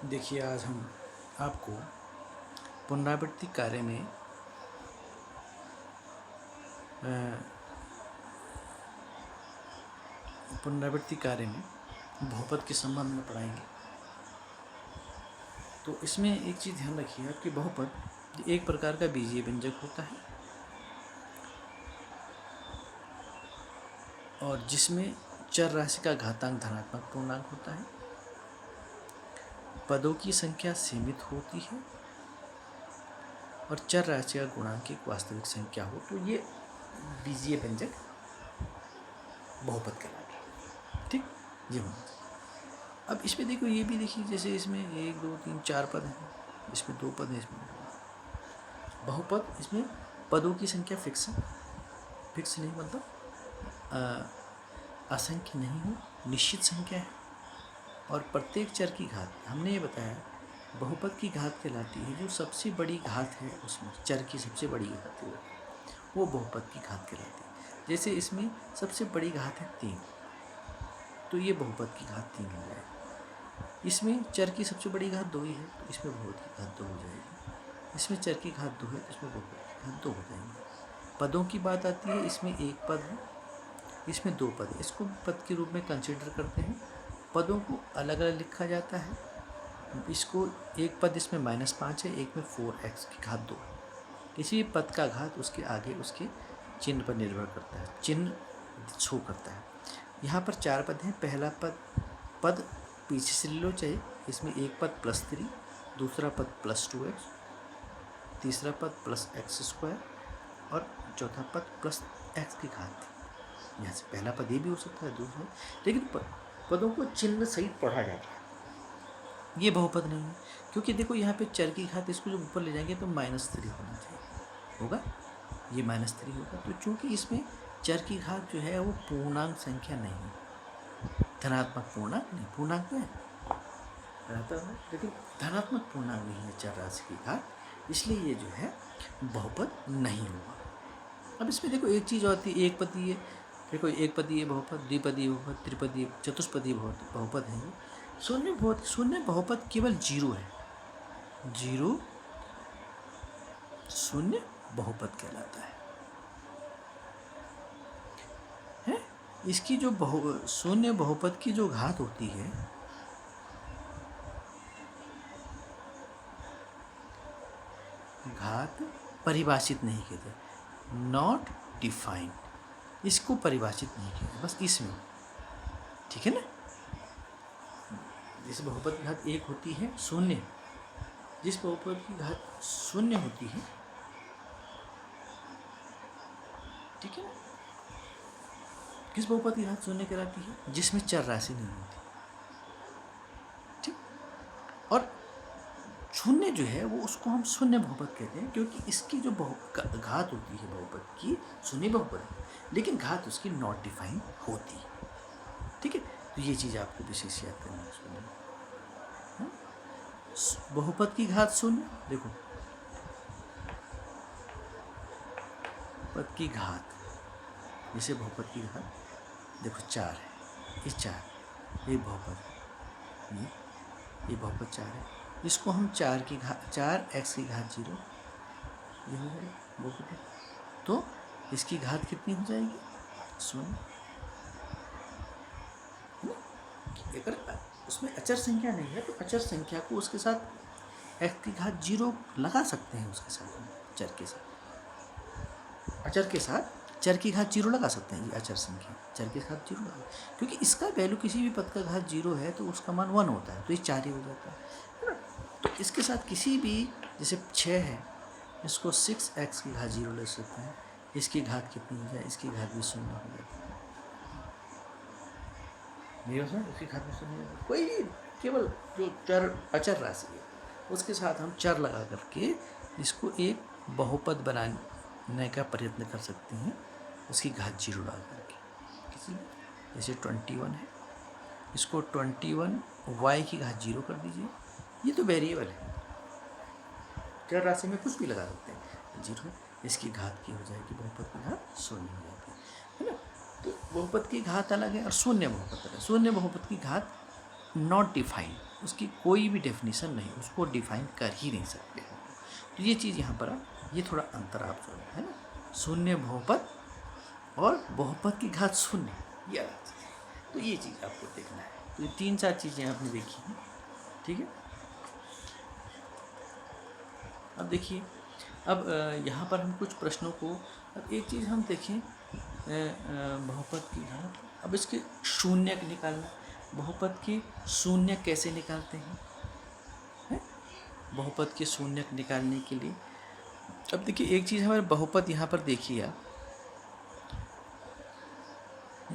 देखिए, आज हम आपको पुनरावृत्ति कार्य में बहुपद के संबंध में पढ़ाएंगे। तो इसमें एक चीज़ ध्यान रखिए, आपकी बहुपद एक प्रकार का बीजीय व्यंजक होता है और जिसमें चर राशि का घातांक धनात्मक पूर्णांक होता है, पदों की संख्या सीमित होती है और चर राशि का गुणांक एक वास्तविक संख्या हो, तो ये बीजीय व्यंजक बहुपद कहलाता है। ठीक, ये होना चाहिए। अब इसमें देखो, ये भी देखिए, जैसे इसमें 1 2 3 4 पद हैं, इसमें 2 पद हैं, इसमें बहुपद, इसमें पदों की संख्या फिक्स नहीं, मतलब असंख्य नहीं हो, निश्चित संख्या है और प्रत्येक चर की घात, हमने ये बताया बहुपद की घात कहलाती है जो सबसे बड़ी घात है, उसमें चर की सबसे बड़ी घात है वो बहुपद की घात कहलाती है। जैसे इसमें सबसे बड़ी घात है 3, तो ये बहुपद की घात 3 हो जाएगी। इसमें चर की सबसे बड़ी घात 2 ही है, तो इसमें बहुपद की घात 2 हो जाएगी। इसमें चर की घात 2 है, तो इसमें बहुपद की घात 2 हो जाएंगी। पदों की बात आती है, इसमें 1 पद है, इसमें 2 पद है, इसको पद के रूप में कंसिडर करते हैं। पदों को अलग अलग लिखा जाता है। इसको एक पद इसमें -5 है, एक में 4x की घात 2 है। किसी भी पद का घात उसके आगे उसके चिन्ह पर निर्भर करता है, चिन्ह शो करता है। यहाँ पर 4 पद हैं। पहला पद पीछे से ले लो, चाहे इसमें एक पद +3, दूसरा पद +2x, तीसरा पद +x² और चौथा पद +x की घात। यहाँ से पहला पद ये भी हो सकता है, दूसरा, लेकिन पदों को चिन्ह सहित पढ़ा जाता है। ये बहुपद नहीं है, क्योंकि देखो यहाँ पे चर की घात, इसको जब ऊपर ले जाएंगे तो -3 होना चाहिए, होगा, ये -3 होगा। तो चूँकि इसमें चर की घात जो है वो पूर्णांक संख्या नहीं है, धनात्मक पूर्णांक नहीं, पूर्णांक में रहता है लेकिन धनात्मक पूर्णांक नहीं है चर राशि की घात, इसलिए ये जो है बहुपद नहीं होगा। अब इसमें देखो एक चीज़ होती है, एक पदीय, देखो एक पदीय बहुपद, द्विपदीय बहुपद, त्रिपदीय, चतुष्पदीय बहुपद है। ये शून्य बहुपद केवल 0 है, 0 शून्य बहुपद कहलाता है। इसकी जो शून्य बहुपद की जो घात होती है, घात परिभाषित नहीं कहते, नॉट डिफाइंड, इसको परिभाषित नहीं किया, बस इसमें, ठीक है ना। जिस बहुपद की घात 1 होती है, शून्य, जिस बहुपद की घात 0 होती है, ठीक है ना, किस बहुपद की घात 0 कहलाती है? जिसमें चर राशि नहीं होती, ठीक। और शून्य जो है वो, उसको हम शून्य बहुपद कहते हैं, क्योंकि इसकी जो घात होती है बहुपद की, शून्य बहुपद है, लेकिन घात उसकी नॉट डिफाइन होती है, ठीक है। तो ये चीज़ आपको विशेष याद करनी है। बहुपद की घात 0, देखो पद की घात, जैसे बहुपद की घात देखो 4 है, ये 4, ये बहुपद, ये बहुपद 4 है, इसको हम 4x की घात 0, ये हो जाएगा बहुपद, तो इसकी घात कितनी हो जाएगी? 0। अगर उसमें अचर संख्या नहीं है तो अचर संख्या को उसके साथ x की घात 0 लगा सकते हैं, उसके साथ चर के साथ, अचर के साथ चर की घात 0 लगा सकते हैं। ये अचर संख्या चर के साथ 0 लगा, क्योंकि इसका वैल्यू किसी भी पद का घात 0 है तो उसका मान 1 होता है, तो ये 4 ही हो जाता है। तो इसके साथ किसी भी, जैसे 6 है, इसको 6x की घात 0 ले सकते हैं, इसकी घात कितनी हो जाए? इसकी घात भी 0 हो जाती है, इसकी घात भी 0 हो जाती है। कोई भी केवल जो चर अचर राशि है उसके साथ हम चर लगा करके इसको एक बहुपद बनाने का प्रयत्न कर सकते हैं, उसकी घात 0 लगा करके। किसी जैसे 21 है, इसको 21y की घात 0 कर दीजिए, ये तो वेरिएबल है, चर राशि में कुछ भी लगा सकते हैं, 0, इसकी घात की हो जाएगी, बहुपद की घात 0 हो जाती है ना। तो बहुपद की घात अलग है और शून्य बहुपद अलग है। शून्य बहुपद की घात नॉट डिफाइंड, उसकी कोई भी डेफिनेशन नहीं, उसको डिफाइन कर ही नहीं सकते हैं। तो ये चीज़ यहाँ पर ये थोड़ा अंतर आप जो है ना, शून्य बहुपद और बहुपद की घात शून्य, ये अलग चीज़ है। तो ये चीज़ आपको देखना है। तो ये 3-4 चीज़ें आपने देखी हैं, ठीक है। अब देखिए, अब यहाँ पर हम कुछ प्रश्नों को, अब एक चीज़ हम देखें, बहुपद की घात, अब इसके शून्य निकालना, बहुपद के शून्य कैसे निकालते हैं, है? बहुपद के शून्य निकालने के लिए, अब देखिए एक चीज़ हमारे बहुपद यहाँ पर देखिए आप,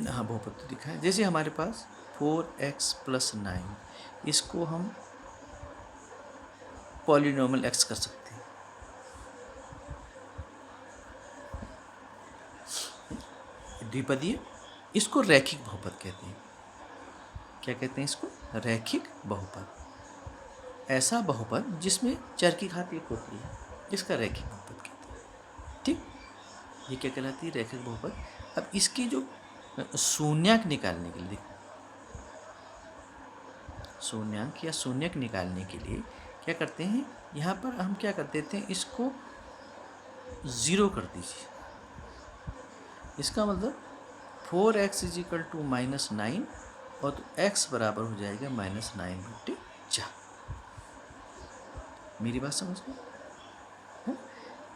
हाँ बहुपद तो दिखा है। जैसे हमारे पास 4x + 9, इसको हम पॉलिनोमियल x कर सकते हैं, द्विपदीय, इसको रैखिक बहुपद कहते हैं। क्या कहते हैं इसको? रैखिक बहुपद। ऐसा बहुपद जिसमें चर की घात 1 होती है, इसका रैखिक बहुपद कहते हैं, ठीक। ये क्या कहलाती है? रैखिक बहुपद। अब इसकी जो शून्यक निकालने के लिए, शून्यक या शून्यक निकालने के लिए क्या करते हैं, यहाँ पर हम क्या कर देते हैं, इसको 0 कर दीजिए। इसका मतलब 4x = -9 और तो x बराबर हो जाएगा -9/4। मेरी बात समझ गए?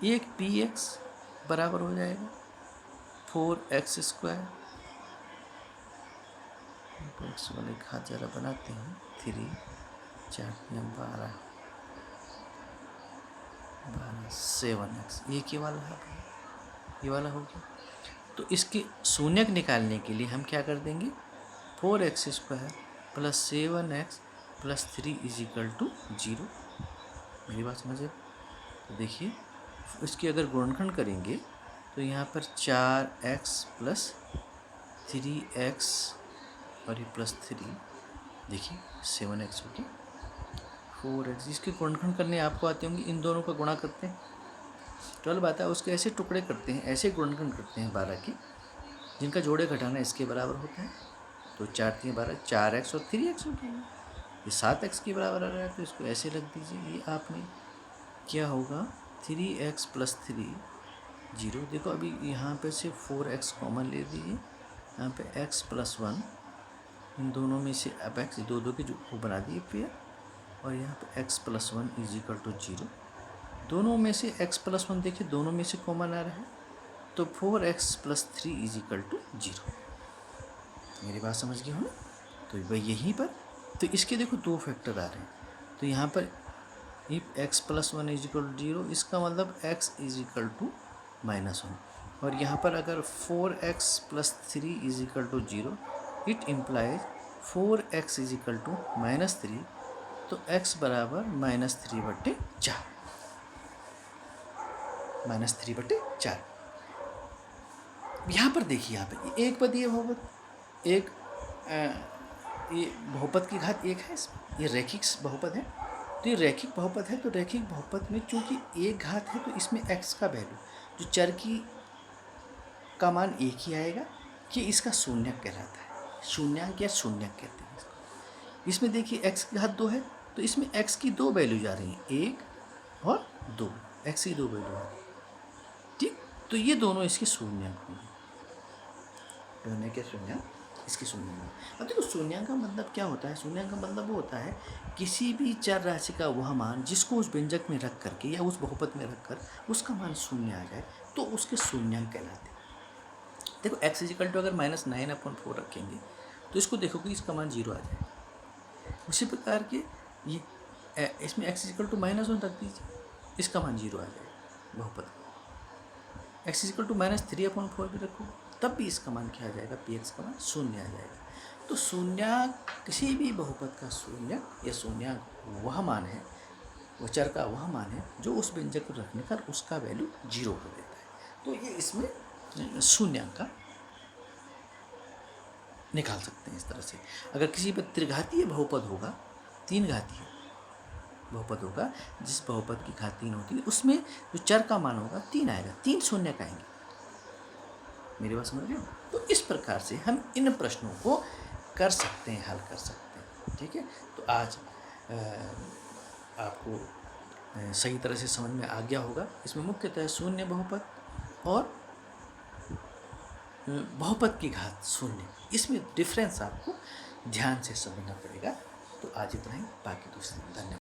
एक px बराबर हो जाएगा 4x², x वाले घात जरा बनाते हैं, 3 4 12 7x, ये वाला है, ये वाला हो गया। तो इसके शून्यक निकालने के लिए हम क्या कर देंगे, 4x² + 7x + 3 = 0। मेरी बात समझे? तो देखिए, इसकी अगर गुणनखंड करेंगे तो यहाँ पर 4x + 3x और ये +3, देखिए 7x हो गया, 4x, इसके गुणनखंड करने आपको आते होंगे, इन दोनों का गुणा करते हैं, 12 आता है, उसके ऐसे टुकड़े करते हैं, ऐसे गुणनखंड करते हैं 12 के, जिनका जोड़े घटाना इसके बराबर होता है। तो 4 × 3 = 12, 4x और 3x हो गया, ये 7x के बराबर आ रहा है, तो इसको ऐसे रख दीजिए। ये आपने क्या होगा, 3x + 3 0। देखो अभी यहाँ पे से 4x कॉमन ले दीजिए, यहाँ पे x + 1, इन दोनों में से अब x दो के जो वो बना दिए पेयर, और यहाँ पे x + 1 = 0। दोनों में से x + 1 देखिए, दोनों में से कॉमन आ रहा है, तो 4x + 3 = 0। मेरी बात समझ गए हो ना? तो वही यहीं पर, तो इसके देखो 2 फैक्टर आ रहे हैं, तो यहाँ पर x + 1 = 0, इसका मतलब x = -1, और यहाँ पर अगर 4x + 3 = 0, इट इम्प्लाइज 4x = -3, तो x बराबर -3/4, -3/4। यहाँ पर देखिए, यहाँ पर एक पदीय बहुपद, एक ये बहुपद की घात 1 है, इसमें ये रैखिक बहुपद है। तो ये रैखिक बहुपद है, तो रैखिक बहुपद में चूंकि एक घात है, तो इसमें x का वैल्यू, जो चर का मान 1 ही आएगा, कि इसका शून्यक कहलाता है, शून्यांक या शून्यक कहते हैं इसको। इसमें देखिए x की घात 2 है, तो इसमें x की 2 वैल्यू जा रही हैं, 1 और 2, x की 2 वैल्यू है, ठीक। तो ये दोनों इसके शून्यंक होंगे, दोनों के शून्यंक इसके शून्यंक। अब देखो शून्यंक का मतलब क्या होता है, शून्यंक का मतलब वो होता है किसी भी चर राशि का वह मान जिसको उस व्यंजक में रख करके या उस बहुपद में रख कर उसका मान शून्य आ जाए, तो उसके शून्यंक कहलाते हैं। देखो x = अगर -9/4 रखेंगे, तो इसको देखो कि इसका मान 0 आ जाए। उसी प्रकार के ये इसमें x = -1 रख दीजिए, इसका मान 0 आ जाए बहुपद। x = -3/4 भी रखो, तब भी इसका मान क्या आ जाएगा, px का मान 0 आ जाएगा। तो शून्यक, किसी भी बहुपद का शून्यक या शून्यक वह मान है, वह चर का वह मान है जो उस व्यंजक को रखने पर उसका वैल्यू 0 हो देता है। तो ये इसमें शून्यक का निकाल सकते हैं इस तरह से। अगर किसी पर त्रिघातीय बहुपद होगा, 3 घातीय बहुपद होगा, जिस बहुपद की घात 3 होती है, उसमें जो चर का मान होगा 3 आएगा, 3 शून्यक आएंगे। मेरी बात समझ रहे हो? तो इस प्रकार से हम इन प्रश्नों को कर सकते हैं, हल कर सकते हैं, ठीक है। तो आज आपको सही तरह से समझ में आ गया होगा। इसमें मुख्यतः शून्य बहुपद और बहुपद की घात शून्य, इसमें डिफरेंस आपको ध्यान से समझना पड़ेगा। तो आज इतना ही, बाकी दूसरे। धन्यवाद।